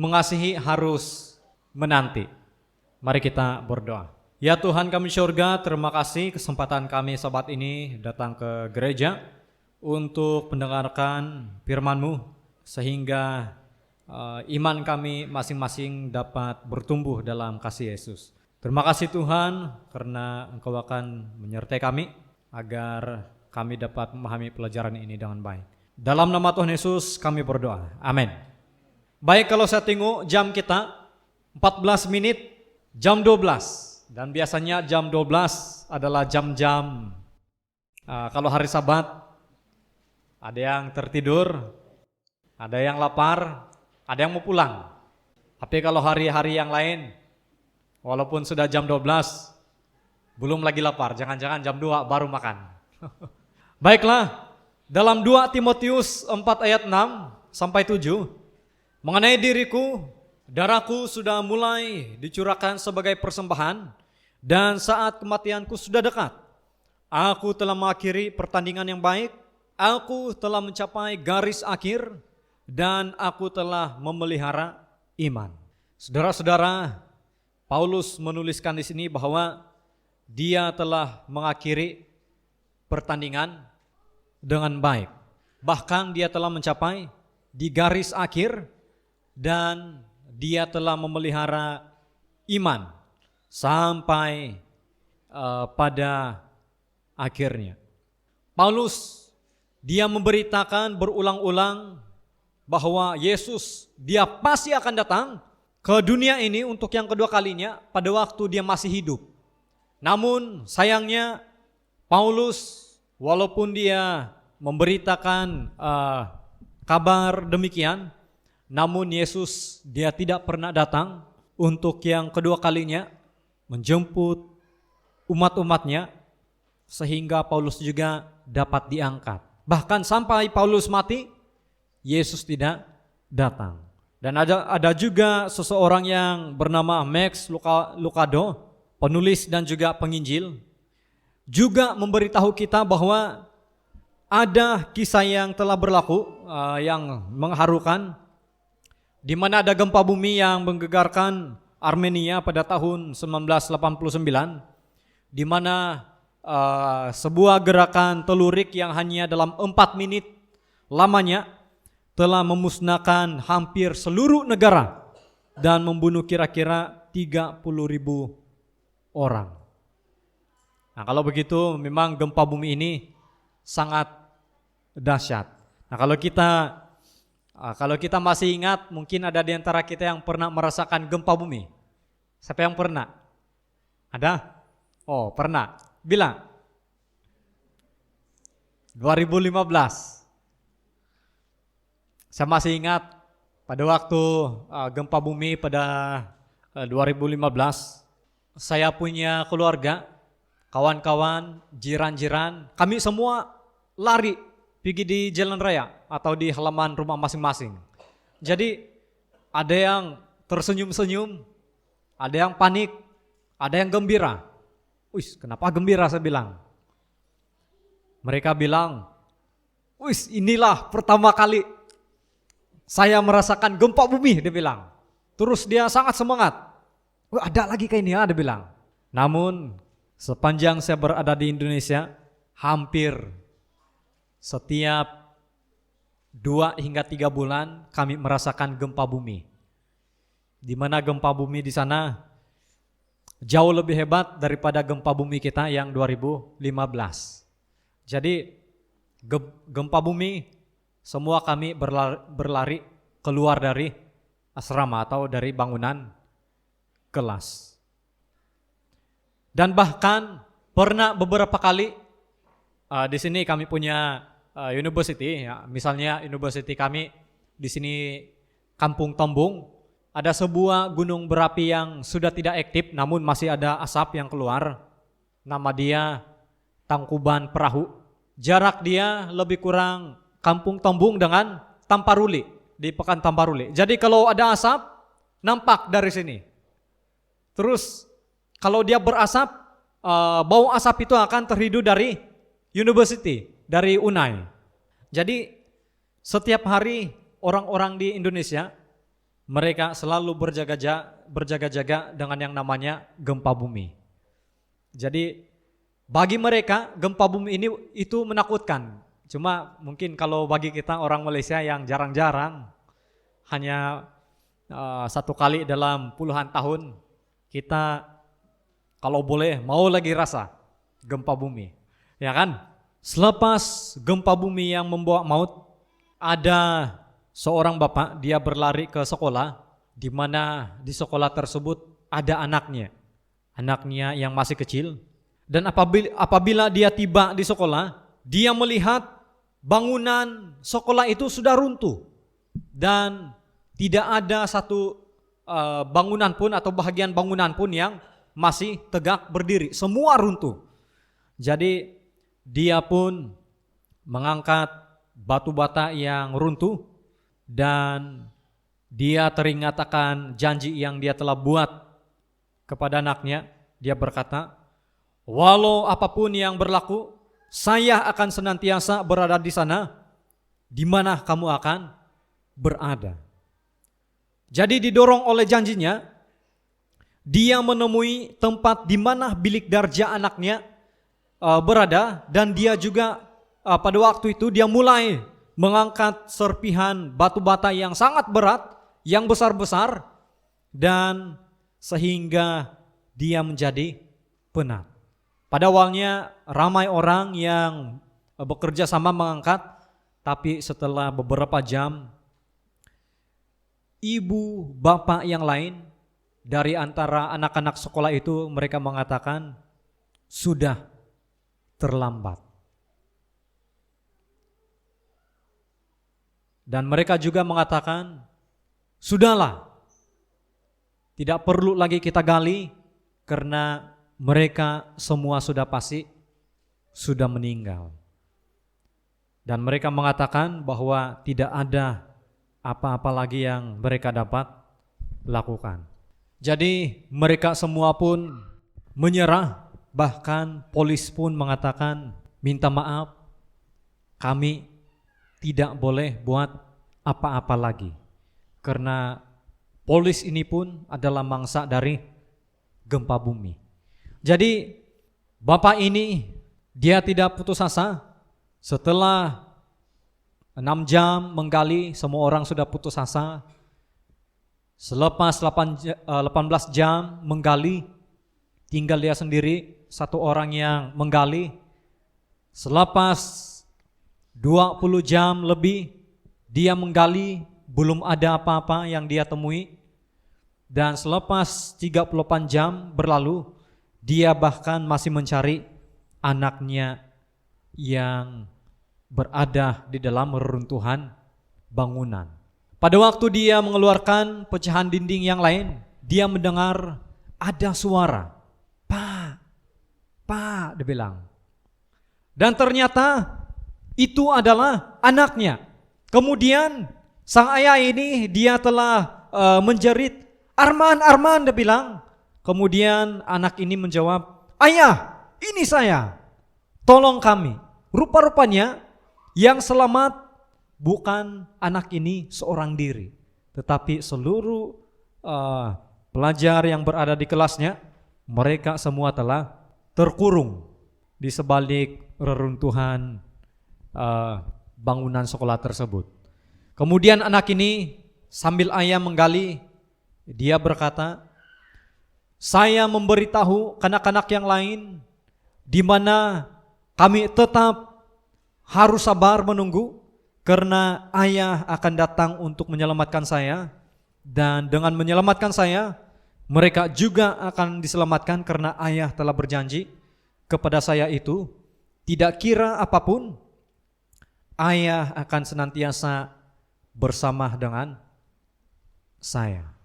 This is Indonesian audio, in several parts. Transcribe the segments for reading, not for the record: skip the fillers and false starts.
mengasihi harus menanti. Mari kita berdoa. Ya Tuhan kami syurga, terima kasih kesempatan kami sahabat ini datang ke gereja untuk mendengarkan firman-Mu sehingga iman kami masing-masing dapat bertumbuh dalam kasih Yesus. Terima kasih Tuhan karena Engkau akan menyertai kami agar kami dapat memahami pelajaran ini dengan baik. Dalam nama Tuhan Yesus kami berdoa. Amin. Baik, kalau saya tengok jam kita 14 menit jam 12. Dan biasanya jam 12 adalah jam-jam kalau hari Sabat ada yang tertidur, ada yang lapar, ada yang mau pulang. Tapi kalau hari-hari yang lain walaupun sudah jam 12 belum lagi lapar, jangan-jangan jam 2 baru makan. Baiklah, dalam 2 Timotius 4 ayat 6 sampai 7, mengenai diriku, darahku sudah mulai dicurahkan sebagai persembahan dan saat kematianku sudah dekat. Aku telah mengakhiri pertandingan yang baik, aku telah mencapai garis akhir dan aku telah memelihara iman. Saudara-saudara, Paulus menuliskan di sini bahwa dia telah mengakhiri pertandingan dengan baik. Bahkan dia telah mencapai di garis akhir dan dia telah memelihara iman sampai pada akhirnya. Paulus dia memberitakan berulang-ulang bahwa Yesus dia pasti akan datang ke dunia ini untuk yang kedua kalinya pada waktu dia masih hidup. Namun sayangnya Paulus walaupun dia memberitakan kabar demikian, namun Yesus dia tidak pernah datang untuk yang kedua kalinya menjemput umat-umatnya sehingga Paulus juga dapat diangkat. Bahkan sampai Paulus mati, Yesus tidak datang. Dan ada juga seseorang yang bernama Max Lucado, penulis dan juga penginjil, juga memberitahu kita bahwa ada kisah yang telah berlaku yang mengharukan, di mana ada gempa bumi yang menggegarkan Armenia pada tahun 1989, di mana sebuah gerakan telurik yang hanya dalam 4 menit lamanya telah memusnahkan hampir seluruh negara dan membunuh kira-kira 30.000 orang. Nah, kalau begitu memang gempa bumi ini sangat dahsyat. Nah, kalau kita masih ingat, mungkin ada di antara kita yang pernah merasakan gempa bumi. Siapa yang pernah? Ada? Oh, pernah. Bilang. 2015. Saya masih ingat pada waktu gempa bumi pada 2015, saya punya keluarga, kawan-kawan, jiran-jiran, kami semua lari pergi di jalan raya atau di halaman rumah masing-masing. Jadi ada yang tersenyum-senyum, ada yang panik, ada yang gembira. Wih, kenapa gembira saya bilang? Mereka bilang, wih, inilah pertama kali saya merasakan gempa bumi, dia bilang. Terus dia sangat semangat. Wih, ada lagi kayak ini ya, dia bilang. Namun sepanjang saya berada di Indonesia, hampir setiap 2 hingga 3 bulan kami merasakan gempa bumi. Di mana gempa bumi di sana jauh lebih hebat daripada gempa bumi kita yang 2015. Jadi gempa bumi semua kami berlari keluar dari asrama atau dari bangunan kelas. Dan bahkan pernah beberapa kali di sini kami punya university, ya, misalnya university kami di sini Kampung Tombong, ada sebuah gunung berapi yang sudah tidak aktif namun masih ada asap yang keluar. Nama dia Tangkuban Perahu. Jarak dia lebih kurang Kampung Tombong dengan Tamparuli, di Pekan Tamparuli. Jadi kalau ada asap nampak dari sini. Terus kalau dia berasap, bau asap itu akan terhidu dari university, dari UNAI. Jadi setiap hari orang-orang di Indonesia mereka selalu berjaga-jaga dengan yang namanya gempa bumi. Jadi bagi mereka gempa bumi ini itu menakutkan. Cuma mungkin kalau bagi kita orang Malaysia yang jarang-jarang, hanya satu kali dalam puluhan tahun, kita kalau boleh mau lagi rasa gempa bumi, ya kan? Selepas gempa bumi yang membawa maut, ada seorang bapak, dia berlari ke sekolah, di mana di sekolah tersebut ada anaknya yang masih kecil. Dan apabila dia tiba di sekolah, dia melihat bangunan sekolah itu sudah runtuh dan tidak ada satu bangunan pun atau bahagian bangunan pun yang masih tegak berdiri, semua runtuh. Jadi dia pun mengangkat batu bata yang runtuh dan dia teringat akan janji yang dia telah buat kepada anaknya. Dia berkata, walau apapun yang berlaku, saya akan senantiasa berada di sana di mana kamu akan berada. Jadi didorong oleh janjinya, dia menemui tempat di mana bilik darja anaknya berada, dan dia juga pada waktu itu dia mulai mengangkat serpihan batu bata yang sangat berat, yang besar-besar, dan sehingga dia menjadi penat. Pada awalnya ramai orang yang bekerja sama mengangkat, tapi setelah beberapa jam, ibu bapak yang lain dari antara anak-anak sekolah itu mereka mengatakan sudah terlambat. Dan mereka juga mengatakan, sudahlah, tidak perlu lagi kita gali karena mereka semua sudah pasti sudah meninggal. Dan mereka mengatakan bahwa tidak ada apa-apa lagi yang mereka dapat lakukan. Jadi mereka semua pun menyerah. Bahkan polis pun mengatakan, minta maaf, kami tidak boleh buat apa-apa lagi. Karena polis ini pun adalah mangsa dari gempa bumi. Jadi bapak ini dia tidak putus asa. Setelah 6 jam menggali, semua orang sudah putus asa. Selepas 18 jam menggali, tinggal dia sendiri, satu orang yang menggali. Selepas 20 jam lebih dia menggali, belum ada apa-apa yang dia temui. Dan selepas 38 jam berlalu, dia bahkan masih mencari anaknya yang berada di dalam reruntuhan bangunan. Pada waktu dia mengeluarkan pecahan dinding yang lain, dia mendengar ada suara, Pak, dia bilang. Dan ternyata itu adalah anaknya. Kemudian sang ayah ini dia telah menjerit, Arman, dia bilang. Kemudian anak ini menjawab, ayah, ini saya, tolong kami. Rupa-rupanya yang selamat bukan anak ini seorang diri, tetapi seluruh pelajar yang berada di kelasnya, mereka semua telah terkurung di sebalik reruntuhan bangunan sekolah tersebut. Kemudian anak ini sambil ayah menggali, dia berkata, saya memberitahu kanak-kanak yang lain di mana kami tetap harus sabar menunggu karena ayah akan datang untuk menyelamatkan saya, dan dengan menyelamatkan saya mereka juga akan diselamatkan karena ayah telah berjanji kepada saya itu tidak kira apapun ayah akan senantiasa bersama dengan saya.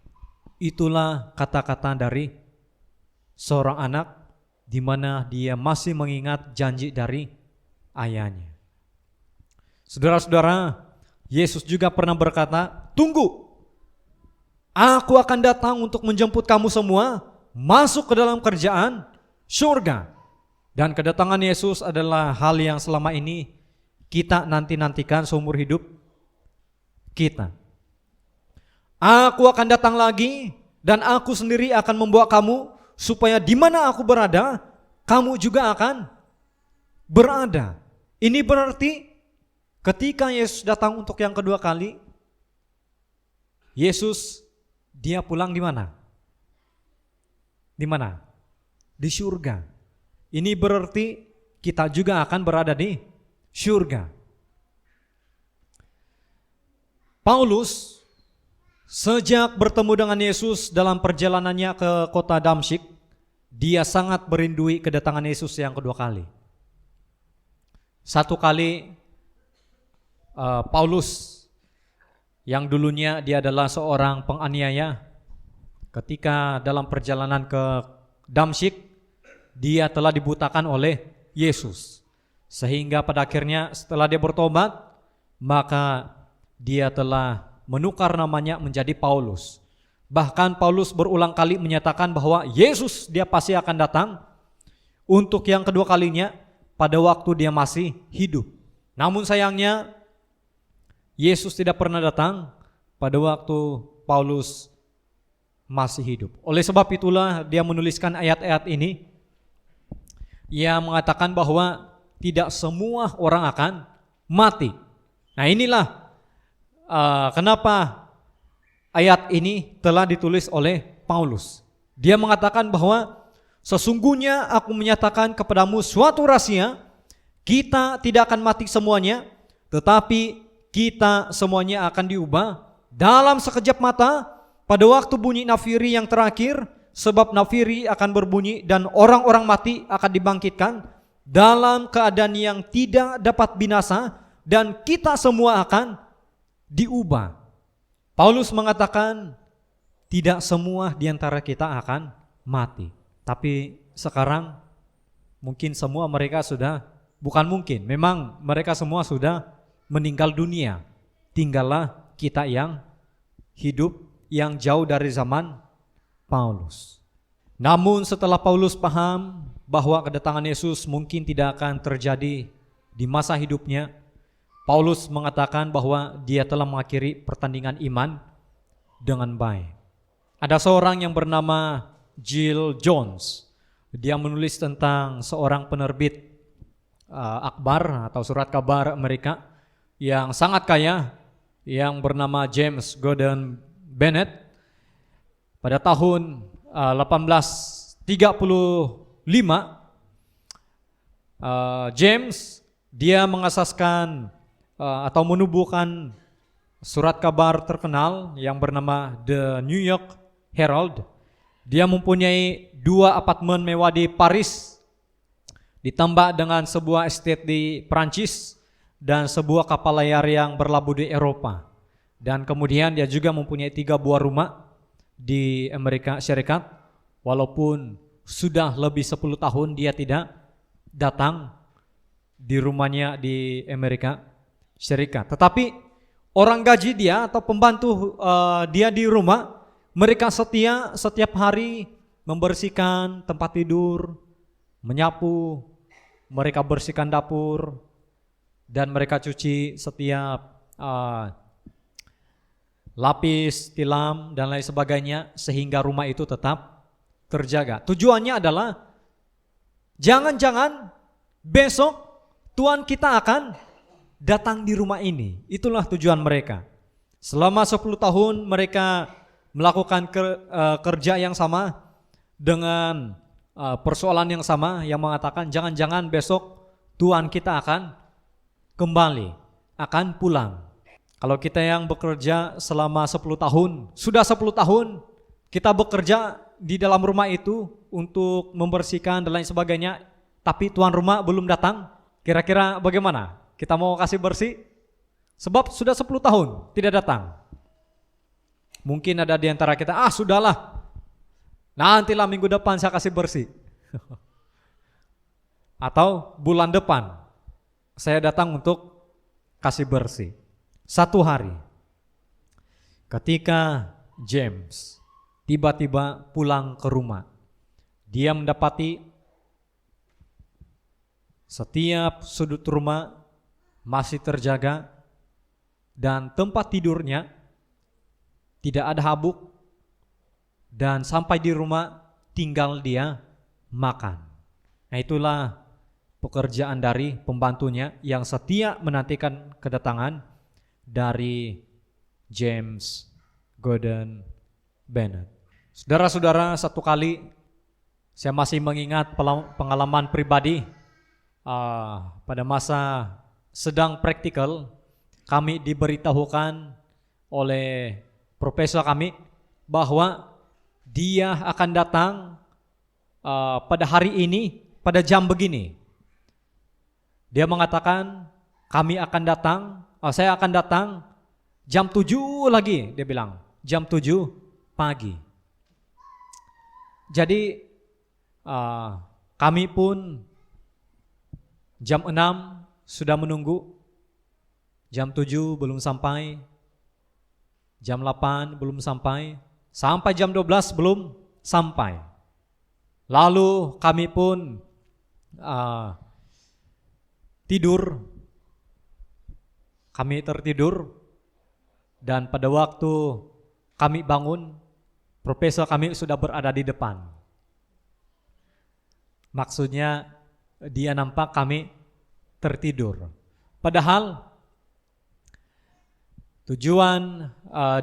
Itulah kata-kata dari seorang anak di mana dia masih mengingat janji dari ayahnya. Saudara-saudara, Yesus juga pernah berkata, tunggu, aku akan datang untuk menjemput kamu semua masuk ke dalam kerajaan surga. Dan kedatangan Yesus adalah hal yang selama ini kita nanti-nantikan seumur hidup kita. Aku akan datang lagi dan aku sendiri akan membawa kamu supaya di mana aku berada, kamu juga akan berada. Ini berarti ketika Yesus datang untuk yang kedua kali, Yesus dia pulang di mana? Di mana? Di surga. Ini berarti kita juga akan berada di surga. Paulus sejak bertemu dengan Yesus dalam perjalanannya ke kota Damsyik, dia sangat merindui kedatangan Yesus yang kedua kali. Satu kali Paulus yang dulunya dia adalah seorang penganiaya, ketika dalam perjalanan ke Damsyik, dia telah dibutakan oleh Yesus. Sehingga pada akhirnya setelah dia bertobat, maka dia telah menukar namanya menjadi Paulus. Bahkan Paulus berulang kali menyatakan bahwa Yesus dia pasti akan datang untuk yang kedua kalinya pada waktu dia masih hidup. Namun sayangnya Yesus tidak pernah datang pada waktu Paulus masih hidup. Oleh sebab itulah dia menuliskan ayat-ayat ini yang mengatakan bahwa tidak semua orang akan mati. Nah inilah kenapa ayat ini telah ditulis oleh Paulus. Dia mengatakan bahwa sesungguhnya aku menyatakan kepadamu suatu rahasia, kita tidak akan mati semuanya, tetapi kita semuanya akan diubah dalam sekejap mata pada waktu bunyi nafiri yang terakhir, sebab nafiri akan berbunyi dan orang-orang mati akan dibangkitkan dalam keadaan yang tidak dapat binasa dan kita semua akan diubah. Paulus mengatakan tidak semua di antara kita akan mati. Tapi sekarang mungkin semua mereka sudah, bukan mungkin, memang mereka semua sudah meninggal dunia. Tinggallah kita yang hidup yang jauh dari zaman Paulus. Namun setelah Paulus paham bahwa kedatangan Yesus mungkin tidak akan terjadi di masa hidupnya, Paulus mengatakan bahwa dia telah mengakhiri pertandingan iman dengan baik. Ada seorang yang bernama Jill Jones. Dia menulis tentang seorang penerbit akhbar atau surat kabar Amerika yang sangat kaya yang bernama James Gordon Bennett. Pada tahun 1835 James dia mengasaskan atau menubuhkan surat kabar terkenal yang bernama The New York Herald. Dia mempunyai 2 apartemen mewah di Paris, ditambah dengan sebuah estate di Prancis dan sebuah kapal layar yang berlabuh di Eropa. Dan kemudian dia juga mempunyai 3 buah rumah di Amerika Serikat. Walaupun sudah lebih 10 tahun dia tidak datang di rumahnya di Amerika Serikat. Tetapi orang gaji dia atau pembantu dia di rumah, mereka setia setiap hari membersihkan tempat tidur, menyapu, mereka bersihkan dapur, dan mereka cuci setiap lapis, tilam, dan lain sebagainya sehingga rumah itu tetap terjaga. Tujuannya adalah jangan-jangan besok Tuhan kita akan datang di rumah ini. Itulah tujuan mereka. Selama 10 tahun mereka melakukan kerja yang sama dengan persoalan yang sama yang mengatakan jangan-jangan besok Tuhan kita akan kembali, akan pulang. Kalau kita yang bekerja selama 10 tahun, sudah 10 tahun kita bekerja di dalam rumah itu untuk membersihkan dan lain sebagainya, tapi tuan rumah belum datang, kira-kira bagaimana? Kita mau kasih bersih? Sebab sudah 10 tahun tidak datang. Mungkin ada di antara kita, sudahlah, nantilah minggu depan saya kasih bersih. Atau bulan depan saya datang untuk kasih bersih. Satu hari ketika James tiba-tiba pulang ke rumah, dia mendapati setiap sudut rumah masih terjaga dan tempat tidurnya tidak ada habuk, dan sampai di rumah tinggal dia makan. Nah, itulah pekerjaan dari pembantunya yang setia menantikan kedatangan dari James Gordon Bennett. Saudara-saudara, satu kali saya masih mengingat pengalaman pribadi pada masa sedang praktikal, kami diberitahukan oleh profesor kami bahwa dia akan datang pada hari ini pada jam begini. Dia mengatakan saya akan datang jam 7 lagi, dia bilang jam 7 pagi. Jadi kami pun jam 6 sudah menunggu, jam 7 belum sampai, jam 8 belum sampai jam 12 belum sampai. Lalu kami pun kami tertidur, dan pada waktu kami bangun, profesor kami sudah berada di depan. Maksudnya dia nampak kami tertidur. Padahal tujuan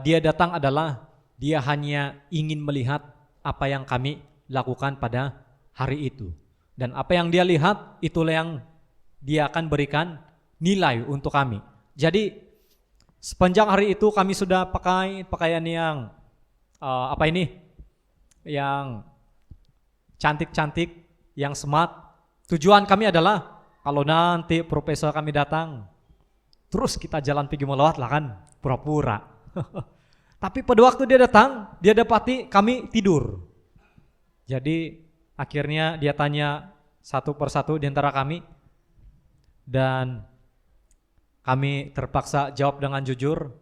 dia datang adalah dia hanya ingin melihat apa yang kami lakukan pada hari itu. Dan apa yang dia lihat itulah yang dia akan berikan nilai untuk kami. Jadi sepanjang hari itu kami sudah pakai pakaian yang yang cantik-cantik, yang smart. Tujuan kami adalah kalau nanti profesor kami datang, terus kita jalan pergi melawat lah kan, pura-pura. Tapi pada waktu dia datang, dia dapati kami tidur. Jadi akhirnya dia tanya satu persatu di antara kami, dan kami terpaksa jawab dengan jujur.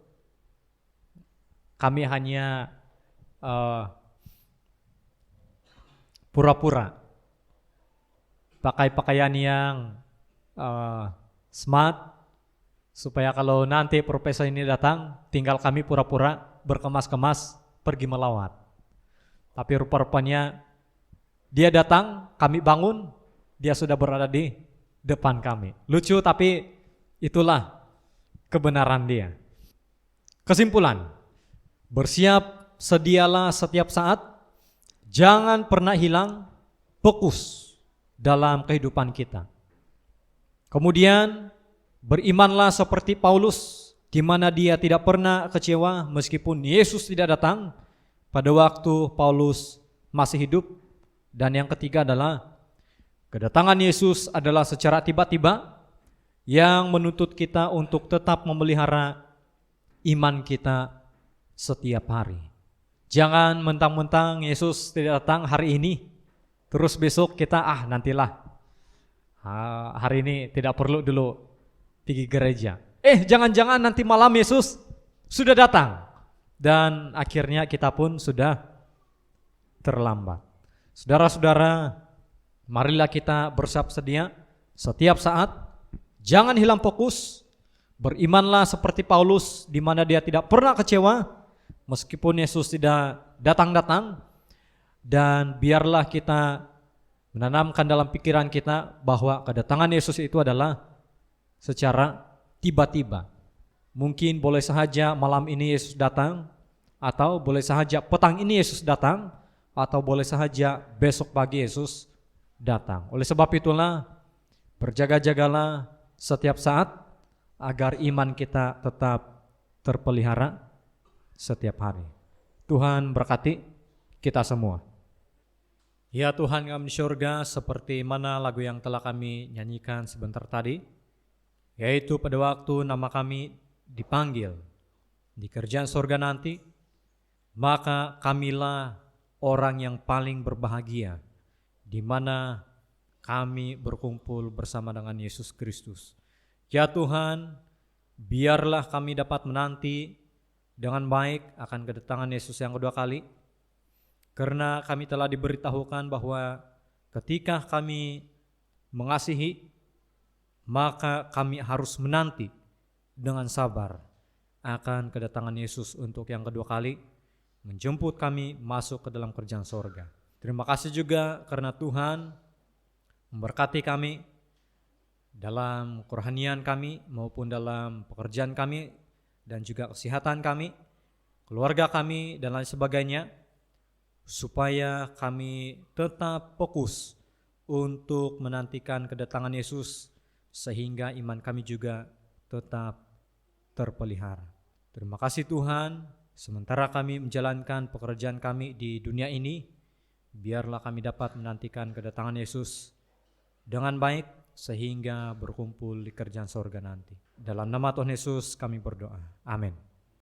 Kami hanya pura-pura pakai pakaian yang smart, supaya kalau nanti profesor ini datang, tinggal kami pura-pura berkemas-kemas pergi melawat. Tapi rupa-rupanya dia datang, kami bangun, dia sudah berada di depan kami. Lucu, tapi itulah kebenaran dia. Kesimpulan, bersiap sedialah setiap saat, jangan pernah hilang fokus dalam kehidupan kita. Kemudian berimanlah seperti Paulus, di mana dia tidak pernah kecewa meskipun Yesus tidak datang pada waktu Paulus masih hidup. Dan yang ketiga adalah kedatangan Yesus adalah secara tiba-tiba yang menuntut kita untuk tetap memelihara iman kita setiap hari. Jangan mentang-mentang Yesus tidak datang hari ini, terus besok kita nantilah, hari ini tidak perlu dulu pergi gereja. Jangan-jangan nanti malam Yesus sudah datang, dan akhirnya kita pun sudah terlambat. Saudara-saudara, marilah kita bersiap sedia setiap saat, jangan hilang fokus, berimanlah seperti Paulus, di mana dia tidak pernah kecewa meskipun Yesus tidak datang-datang, dan biarlah kita menanamkan dalam pikiran kita bahwa kedatangan Yesus itu adalah secara tiba-tiba. Mungkin boleh sahaja malam ini Yesus datang, atau boleh sahaja petang ini Yesus datang, atau boleh sahaja besok pagi Yesus datang. Oleh sebab itulah, berjaga-jagalah setiap saat agar iman kita tetap terpelihara setiap hari. Tuhan berkati kita semua. Ya Tuhan kami di surga, seperti mana lagu yang telah kami nyanyikan sebentar tadi, yaitu pada waktu nama kami dipanggil di kerjaan surga nanti, maka kamilah orang yang paling berbahagia, di mana kami berkumpul bersama dengan Yesus Kristus. Ya Tuhan, biarlah kami dapat menanti dengan baik akan kedatangan Yesus yang kedua kali, karena kami telah diberitahukan bahwa ketika kami mengasihi, maka kami harus menanti dengan sabar akan kedatangan Yesus untuk yang kedua kali. menjemput kami masuk ke dalam kerjaan sorga. Terima kasih juga karena Tuhan memberkati kami dalam kerohanian kami maupun dalam pekerjaan kami dan juga kesehatan kami, keluarga kami dan lain sebagainya, supaya kami tetap fokus untuk menantikan kedatangan Yesus sehingga iman kami juga tetap terpelihara. Terima kasih Tuhan, sementara kami menjalankan pekerjaan kami di dunia ini, biarlah kami dapat menantikan kedatangan Yesus dengan baik sehingga berkumpul di kerjaan sorga nanti. Dalam nama Tuhan Yesus kami berdoa. Amin.